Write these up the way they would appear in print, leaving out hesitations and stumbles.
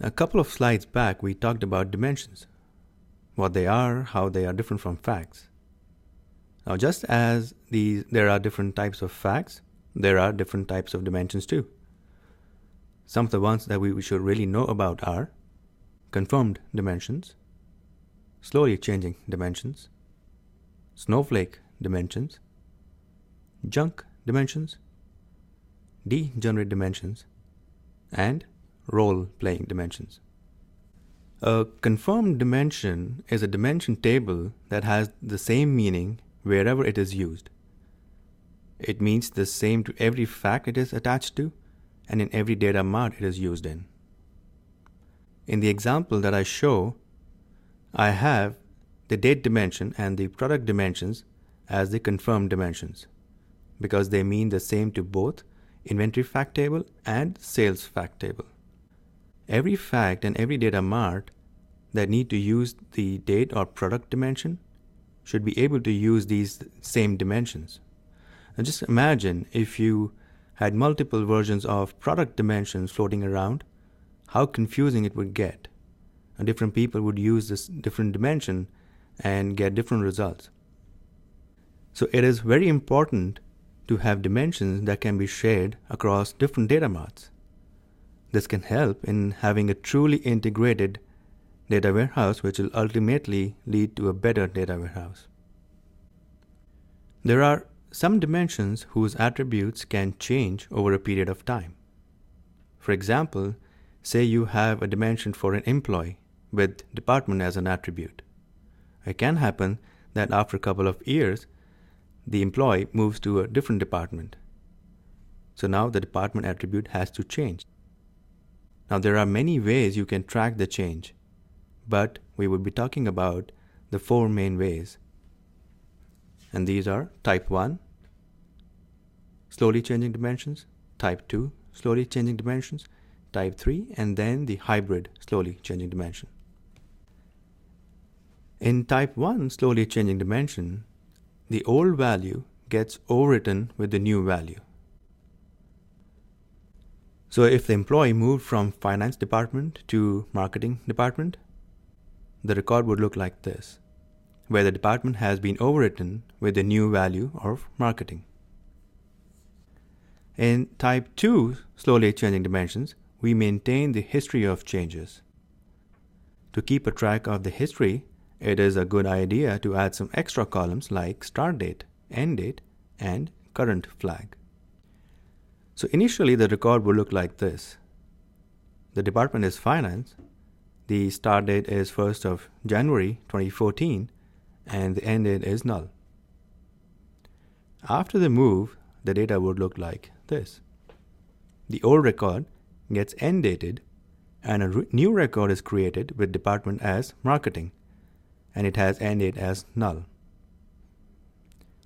A couple of slides back, we talked about dimensions, what they are, how they are different from facts. Now, just as there are different types of facts, there are different types of dimensions too. Some of the ones that we should really know about are confirmed dimensions, slowly changing dimensions, snowflake dimensions, junk dimensions, degenerate dimensions, and role-playing dimensions. A confirmed dimension is a dimension table that has the same meaning wherever it is used. It means the same to every fact it is attached to and in every data mart it is used in. In the example that I show, I have the date dimension and the product dimensions as the confirmed dimensions because they mean the same to both inventory fact table and sales fact table. Every fact and every data mart that need to use the date or product dimension should be able to use these same dimensions. Now just imagine if you had multiple versions of product dimensions floating around, how confusing it would get. And different people would use this different dimension and get different results. So it is very important to have dimensions that can be shared across different data marts. This can help in having a truly integrated data warehouse, which will ultimately lead to a better data warehouse. There are some dimensions whose attributes can change over a period of time. For example, say you have a dimension for an employee with department as an attribute. It can happen that after a couple of years, the employee moves to a different department. So now the department attribute has to change. Now there are many ways you can track the change, but we will be talking about the four main ways. And these are type 1, slowly changing dimensions, type 2, slowly changing dimensions, type 3, and then the hybrid slowly changing dimension. In type 1 slowly changing dimension, the old value gets overwritten with the new value. So if the employee moved from finance department to marketing department, the record would look like this, where the department has been overwritten with the new value of marketing. In type 2 slowly changing dimensions, we maintain the history of changes. To keep a track of the history, it is a good idea to add some extra columns like start date, end date, and current flag. So initially the record will look like this. The department is finance, the start date is 1st of January 2014, and the end date is null. After the move, the data would look like this. The old record gets end dated and a new record is created with department as marketing, and it has end date as null.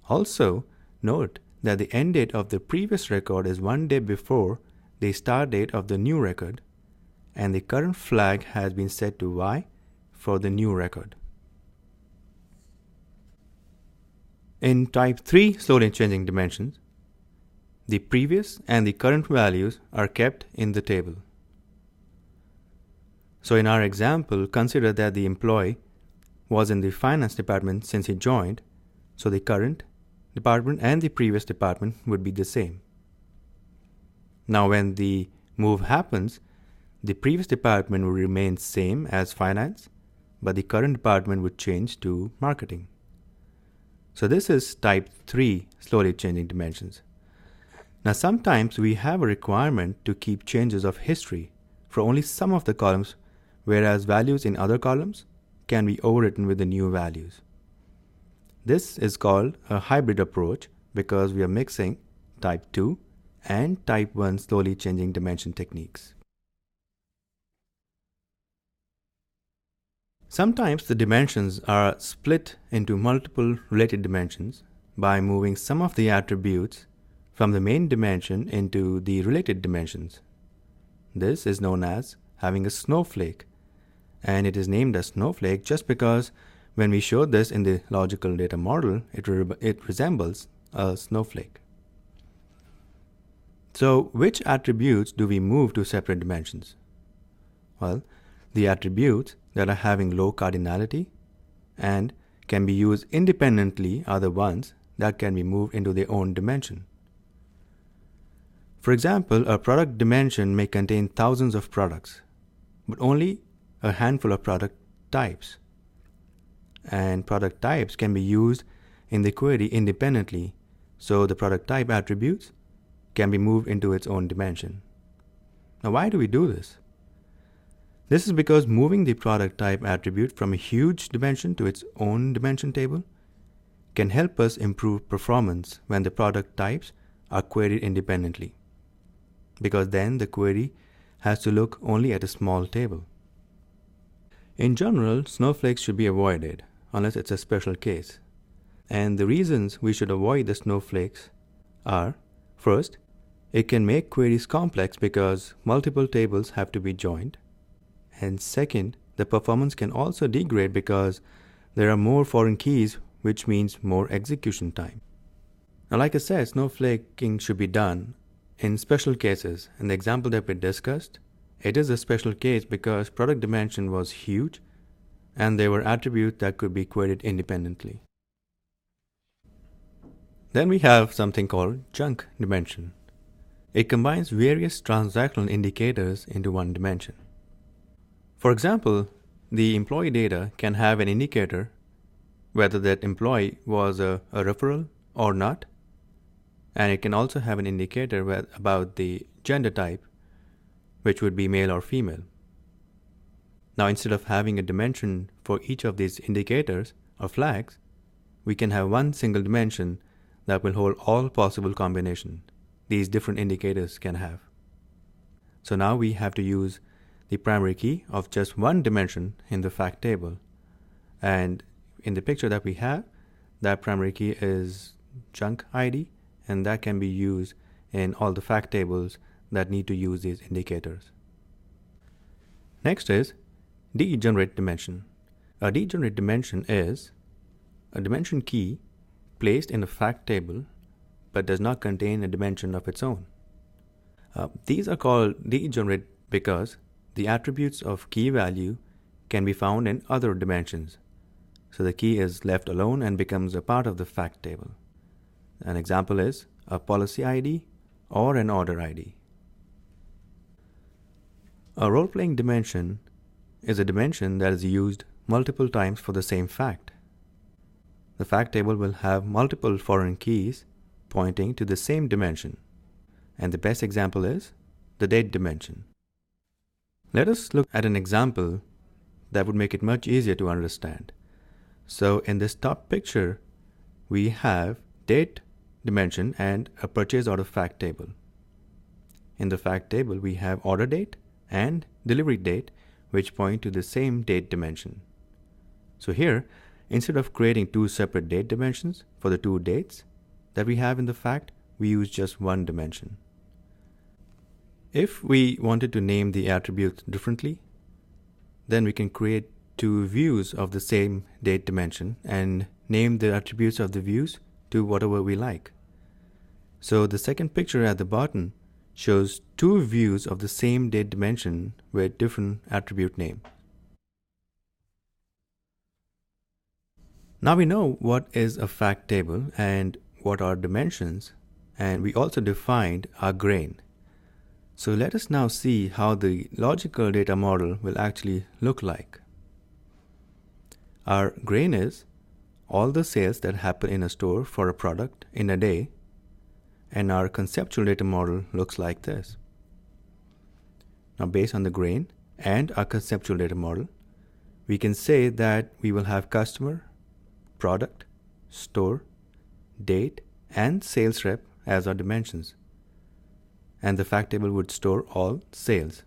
Also, note that the end date of the previous record is 1 day before the start date of the new record, and the current flag has been set to Y for the new record. In type 3 slowly changing dimensions, the previous and the current values are kept in the table. So in our example, consider that the employee was in the finance department since he joined, so the current department and the previous department would be the same. Now when the move happens, the previous department will remain same as finance, but the current department would change to marketing. So this is type 3 slowly changing dimensions. Now sometimes we have a requirement to keep changes of history for only some of the columns, whereas values in other columns can be overwritten with the new values. This is called a hybrid approach because we are mixing type 2 and type 1 slowly changing dimension techniques. Sometimes the dimensions are split into multiple related dimensions by moving some of the attributes from the main dimension into the related dimensions. This is known as having a snowflake, and it is named as snowflake just because when we show this in the logical data model, it resembles a snowflake. So which attributes do we move to separate dimensions? Well, the attributes that are having low cardinality and can be used independently are the ones that can be moved into their own dimension. For example, a product dimension may contain thousands of products, but only a handful of product types. And product types can be used in the query independently, so the product type attributes can be moved into its own dimension. Now, why do we do this? This is because moving the product type attribute from a huge dimension to its own dimension table can help us improve performance when the product types are queried independently, because then the query has to look only at a small table. In general, snowflakes should be avoided unless it's a special case. And the reasons we should avoid the snowflakes are, first, it can make queries complex because multiple tables have to be joined. And second, the performance can also degrade because there are more foreign keys, which means more execution time. Now, like I said, snowflaking should be done in special cases. In the example that we discussed, it is a special case because product dimension was huge and there were attributes that could be queried independently. Then we have something called chunk dimension. It combines various transactional indicators into one dimension. For example, the employee data can have an indicator whether that employee was a referral or not, and it can also have an indicator about the gender type, which would be male or female. Now, instead of having a dimension for each of these indicators or flags, we can have one single dimension that will hold all possible combinations these different indicators can have. So now we have to use the primary key of just one dimension in the fact table. And in the picture that we have, that primary key is chunk ID, and that can be used in all the fact tables that need to use these indicators. Next is degenerate dimension. A degenerate dimension is a dimension key placed in a fact table but does not contain a dimension of its own. These are called degenerate because the attributes of key value can be found in other dimensions. So the key is left alone and becomes a part of the fact table. An example is a policy ID or an order ID. A role-playing dimension is a dimension that is used multiple times for the same fact. The fact table will have multiple foreign keys pointing to the same dimension, and the best example is the date dimension. Let us look at an example that would make it much easier to understand. So in this top picture, we have date dimension and a purchase order fact table. In the fact table, we have order date and delivery date, which point to the same date dimension. So here, instead of creating two separate date dimensions for the two dates that we have in the fact, we use just one dimension. If we wanted to name the attributes differently, then we can create two views of the same date dimension and name the attributes of the views to whatever we like. So the second picture at the bottom shows two views of the same date dimension with different attribute name. Now we know what is a fact table and what are dimensions, and we also defined our grain. So let us now see how the logical data model will actually look like. Our grain is all the sales that happen in a store for a product in a day, and our conceptual data model looks like this. Now, based on the grain and our conceptual data model, we can say that we will have customer, product, store, date, and sales rep as our dimensions, and the fact table would store all sales.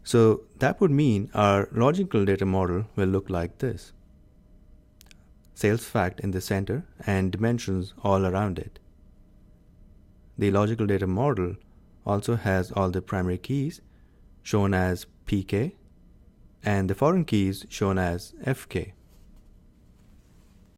So that would mean our logical data model will look like this. Sales fact in the center and dimensions all around it. The logical data model also has all the primary keys shown as PK and the foreign keys shown as FK.